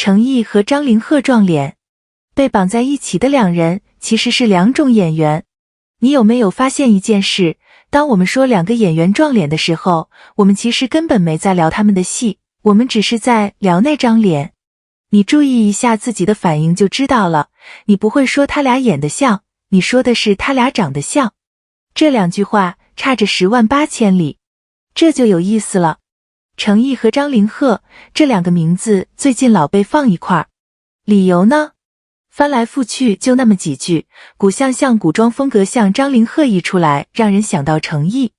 程毅和张凌赫撞脸，被绑在一起的两人其实是两种演员。你有没有发现一件事？当我们说两个演员撞脸的时候，我们其实根本没在聊他们的戏，我们只是在聊那张脸。你注意一下自己的反应就知道了，你不会说他俩演得像，你说的是他俩长得像。这两句话差着10万8千里，这就有意思了。程毅和张凌赫这两个名字最近老被放一块儿，理由呢？翻来覆去就那么几句，古相像古装风格像张凌赫一出来，让人想到程毅。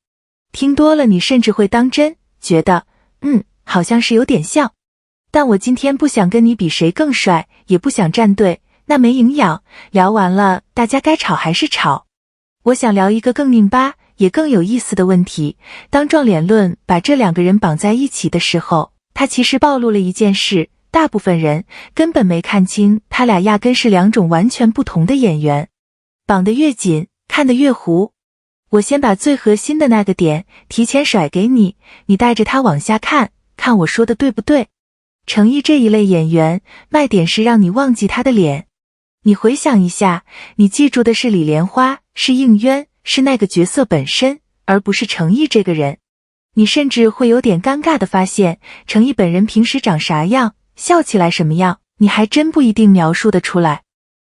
听多了你甚至会当真，觉得好像是有点像。但我今天不想跟你比谁更帅，也不想站队，那没营养。聊完了，大家该吵还是吵。我想聊一个更拧巴也更有意思的问题，当撞脸论把这两个人绑在一起的时候，他其实暴露了一件事，大部分人根本没看清他俩压根是两种完全不同的演员。绑得越紧，看得越糊。我先把最核心的那个点提前甩给你，你带着它往下看，看我说的对不对。程毅这一类演员，卖点是让你忘记他的脸。你回想一下，你记住的是李莲花，是应渊，是那个角色本身，而不是程毅这个人。你甚至会有点尴尬的发现，程毅本人平时长啥样，笑起来什么样，你还真不一定描述得出来。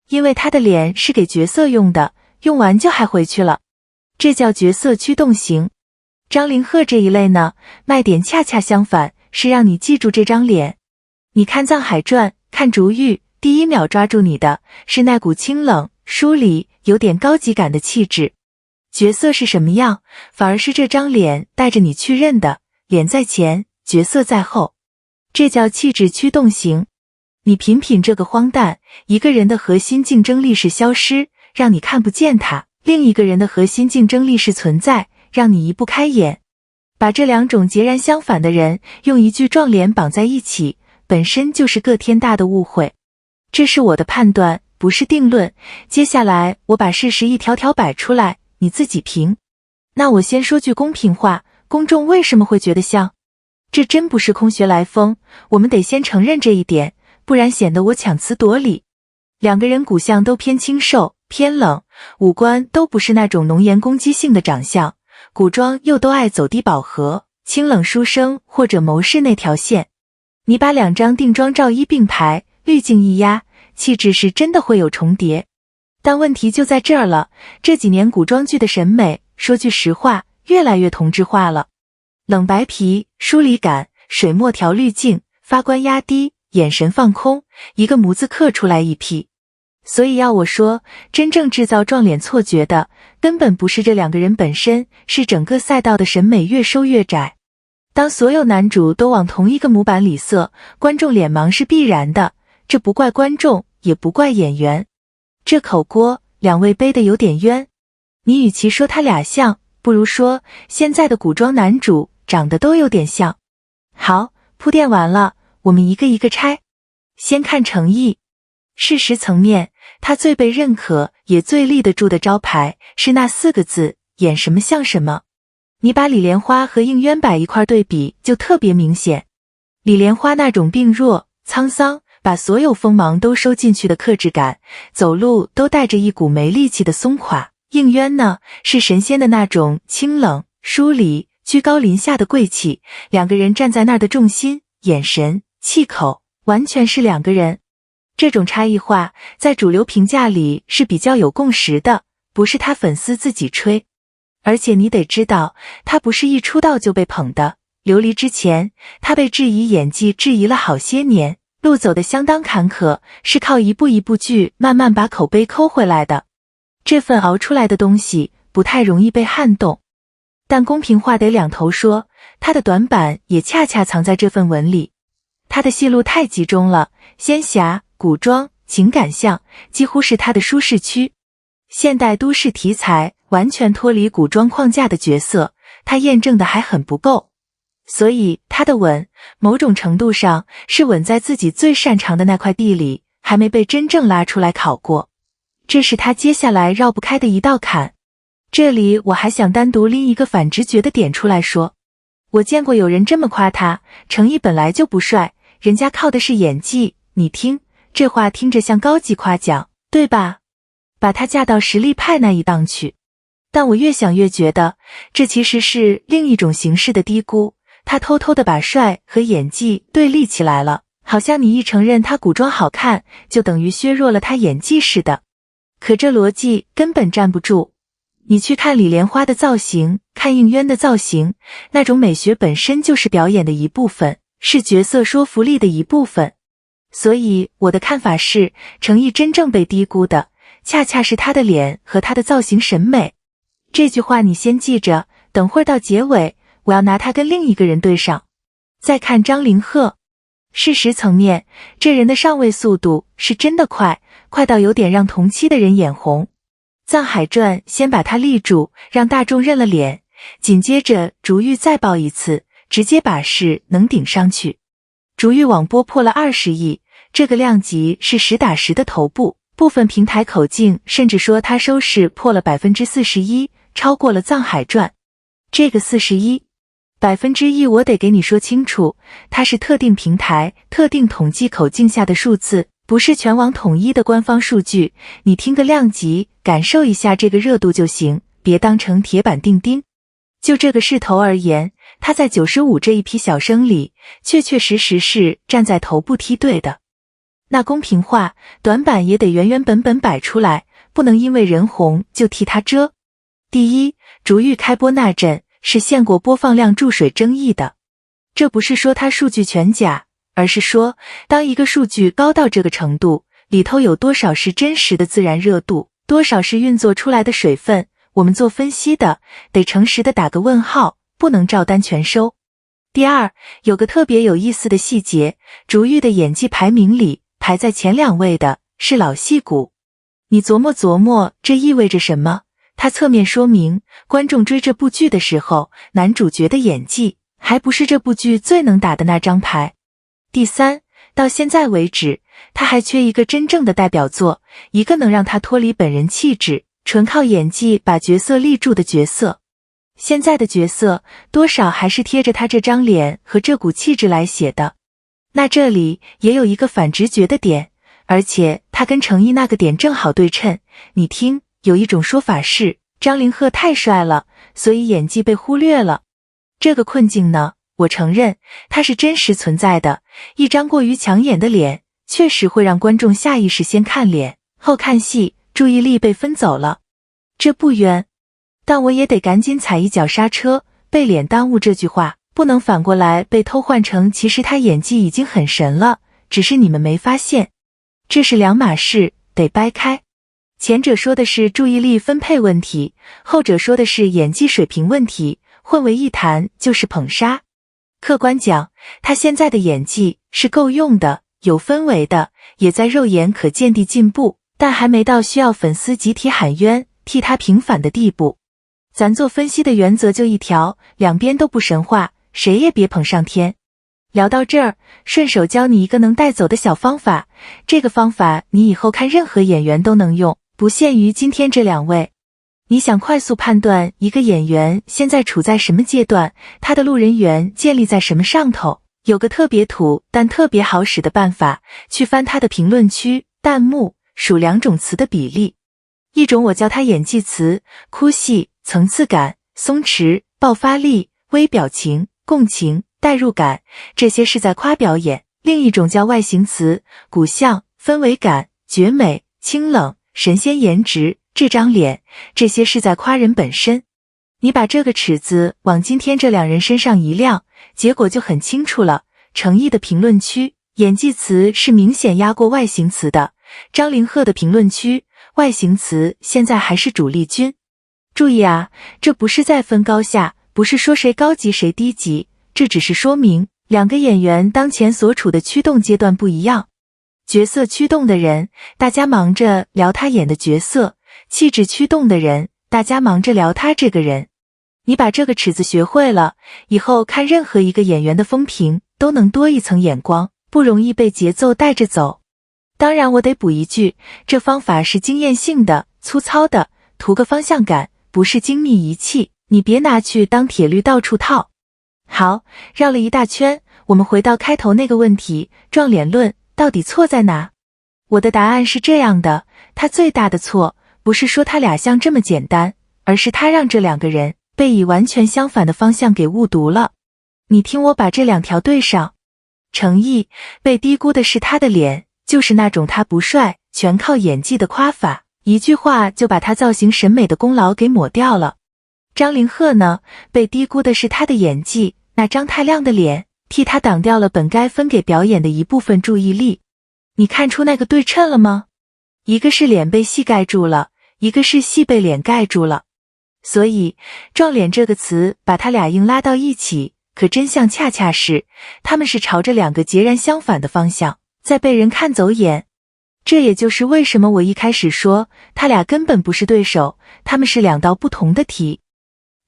因为他的脸是给角色用的，用完就还回去了。这叫角色驱动型。张凌赫这一类呢，卖点恰恰相反，是让你记住这张脸。你看《藏海传》，看竹玉，第一秒抓住你的是那股清冷、疏离、有点高级感的气质。角色是什么样，反而是这张脸带着你去认的，脸在前，角色在后。这叫气质驱动型。你品品这个荒诞，一个人的核心竞争力是消失，让你看不见他；另一个人的核心竞争力是存在，让你移不开眼。把这两种截然相反的人用一句撞脸绑在一起，本身就是个天大的误会。这是我的判断，不是定论。接下来我把事实一条条摆出来，你自己评。那我先说句公平话，公众为什么会觉得像？这真不是空穴来风，我们得先承认这一点，不然显得我强词夺理。两个人骨相都偏清瘦，偏冷，五官都不是那种浓颜攻击性的长相，古装又都爱走低饱和，清冷书生或者谋士那条线。你把两张定妆照一并排，滤镜一压，气质是真的会有重叠。但问题就在这儿了，这几年古装剧的审美，说句实话，越来越同质化了。冷白皮、疏离感、水墨调滤镜、发冠压低，眼神放空，一个模子刻出来一批。所以要我说，真正制造撞脸错觉的，根本不是这两个人本身，是整个赛道的审美越收越窄。当所有男主都往同一个模板里塞，观众脸盲是必然的，这不怪观众，也不怪演员。这口锅，两位背得有点冤。你与其说他俩像，不如说现在的古装男主长得都有点像。好，铺垫完了，我们一个一个拆。先看程毅。事实层面，他最被认可也最立得住的招牌是那4个字，演什么像什么。你把李莲花和应渊摆一块对比，就特别明显。李莲花那种病弱、沧桑，把所有锋芒都收进去的克制感，走路都带着一股没力气的松垮。应渊呢，是神仙的那种清冷、疏离、居高临下的贵气，两个人站在那儿的重心、眼神、气口，完全是两个人。这种差异化在主流评价里是比较有共识的，不是他粉丝自己吹。而且你得知道，他不是一出道就被捧的，琉璃之前，他被质疑演技质疑了好些年，路走得相当坎坷，是靠一部一部剧慢慢把口碑抠回来的。这份熬出来的东西不太容易被撼动。但公平话得两头说，他的短板也恰恰藏在这份文里。他的戏路太集中了，仙侠、古装、情感向几乎是他的舒适区。现代都市题材完全脱离古装框架的角色，他验证的还很不够。所以他的稳，某种程度上是稳在自己最擅长的那块地里，还没被真正拉出来考过。这是他接下来绕不开的一道坎。这里我还想单独拎一个反直觉的点出来说，我见过有人这么夸他，程毅本来就不帅，人家靠的是演技，你听，这话听着像高级夸奖，对吧？把她嫁到实力派那一档去。但我越想越觉得，这其实是另一种形式的低估，他偷偷的把帅和演技对立起来了，好像你一承认他古装好看，就等于削弱了他演技似的。可这逻辑根本站不住。你去看李莲花的造型，看应渊的造型，那种美学本身就是表演的一部分，是角色说服力的一部分。所以我的看法是，程毅真正被低估的，恰恰是他的脸和他的造型审美。这句话你先记着，等会儿到结尾，我要拿他跟另一个人对上。再看张凌赫，事实层面，这人的上位速度是真的快，快到有点让同期的人眼红。藏海传先把他立住，让大众认了脸，紧接着逐玉再爆一次，直接把势能顶上去。逐玉网播破了20亿，这个量级是实打实的头部，部分平台口径甚至说他收视破了 41%， 超过了藏海传。这个41%我得给你说清楚，它是特定平台特定统计口径下的数字，不是全网统一的官方数据，你听个量级，感受一下这个热度就行，别当成铁板钉钉。就这个势头而言，他在95这一批小生里，确确实实是站在头部梯队的。那公平话，短板也得原原本本摆出来，不能因为人红就替他遮。第一，逐玉开播那阵是限过播放量注水争议的，这不是说他数据全假，而是说当一个数据高到这个程度，里头有多少是真实的自然热度，多少是运作出来的水分，我们做分析的得诚实的打个问号，不能照单全收。第二，有个特别有意思的细节，逐玉的演技排名里排在前2位的是老戏骨。你琢磨琢磨这意味着什么？它侧面说明观众追这部剧的时候，男主角的演技还不是这部剧最能打的那张牌。第三，到现在为止，他还缺一个真正的代表作，一个能让他脱离本人气质，纯靠演技把角色立住的角色。现在的角色多少还是贴着他这张脸和这股气质来写的。那这里也有一个反直觉的点，而且他跟程毅那个点正好对称。你听，有一种说法是张凌赫太帅了，所以演技被忽略了。这个困境呢，我承认它是真实存在的，一张过于抢眼的脸确实会让观众下意识先看脸后看戏，注意力被分走了。这不冤，但我也得赶紧踩一脚刹车，被脸耽误这句话不能反过来被偷换成其实他演技已经很神了，只是你们没发现。这是两码事，得掰开。前者说的是注意力分配问题，后者说的是演技水平问题，混为一谈就是捧杀。客观讲，他现在的演技是够用的，有氛围的，也在肉眼可见地进步，但还没到需要粉丝集体喊冤替他平反的地步。咱做分析的原则就一条，两边都不神话，谁也别捧上天。聊到这儿，顺手教你一个能带走的小方法，这个方法你以后看任何演员都能用，不限于今天这2位。你想快速判断一个演员现在处在什么阶段，他的路人缘建立在什么上头，有个特别土但特别好使的办法，去翻他的评论区弹幕，数2种词的比例。一种我叫他演技词，哭戏、层次感、松弛、爆发力、微表情、共情、代入感，这些是在夸表演。另一种叫外形词，骨相、氛围感、绝美、清冷、神仙颜值，这张脸，这些是在夸人本身。你把这个尺子往今天这2人身上一亮，结果就很清楚了。程毅的评论区演技词是明显压过外形词的，张凌赫的评论区外形词现在还是主力军。注意啊，这不是在分高下，不是说谁高级谁低级，这只是说明2个演员当前所处的驱动阶段不一样。角色驱动的人，大家忙着聊他演的角色；气质驱动的人，大家忙着聊他这个人。你把这个尺子学会了，以后看任何一个演员的风评都能多一层眼光，不容易被节奏带着走。当然我得补一句，这方法是经验性的、粗糙的，图个方向感，不是精密仪器，你别拿去当铁律到处套。好，绕了一大圈，我们回到开头那个问题，撞脸论，到底错在哪？我的答案是这样的，他最大的错不是说他俩像这么简单，而是他让这两个人被以完全相反的方向给误读了。你听我把这两条对上。程毅被低估的是他的脸，就是那种他不帅，全靠演技的夸法，一句话就把他造型审美的功劳给抹掉了。张凌赫呢，被低估的是他的演技，那张太亮的脸替他挡掉了本该分给表演的一部分注意力。你看出那个对称了吗？一个是脸被戏盖住了，一个是戏被脸盖住了。所以撞脸这个词把他俩硬拉到一起，可真相恰恰是他们是朝着两个截然相反的方向在被人看走眼。这也就是为什么我一开始说他俩根本不是对手，他们是两道不同的题。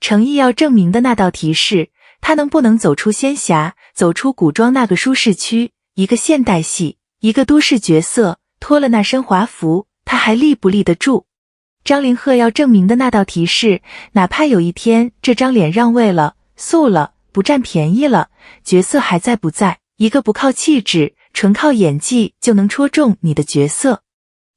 程毅要证明的那道题是他能不能走出仙侠，走出古装那个舒适区，一个现代戏，一个都市角色，脱了那身华服他还立不立得住。张凌赫要证明的那道题是哪怕有一天这张脸让位了，素了，不占便宜了，角色还在不在，一个不靠气质，纯靠演技就能戳中你的角色。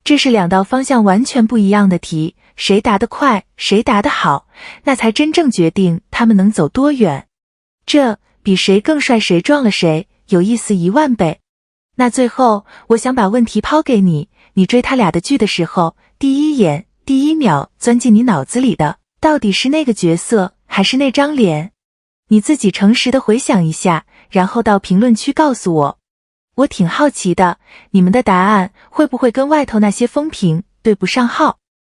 这是两道方向完全不一样的题，谁答得快，谁答得好，那才真正决定他们能走多远。这比谁更帅谁撞了谁有意思10000倍。那最后我想把问题抛给你，你追他俩的剧的时候，第一眼第一秒钻进你脑子里的到底是那个角色还是那张脸？你自己诚实的回想一下，然后到评论区告诉我。我挺好奇的，你们的答案会不会跟外头那些风评对不上号？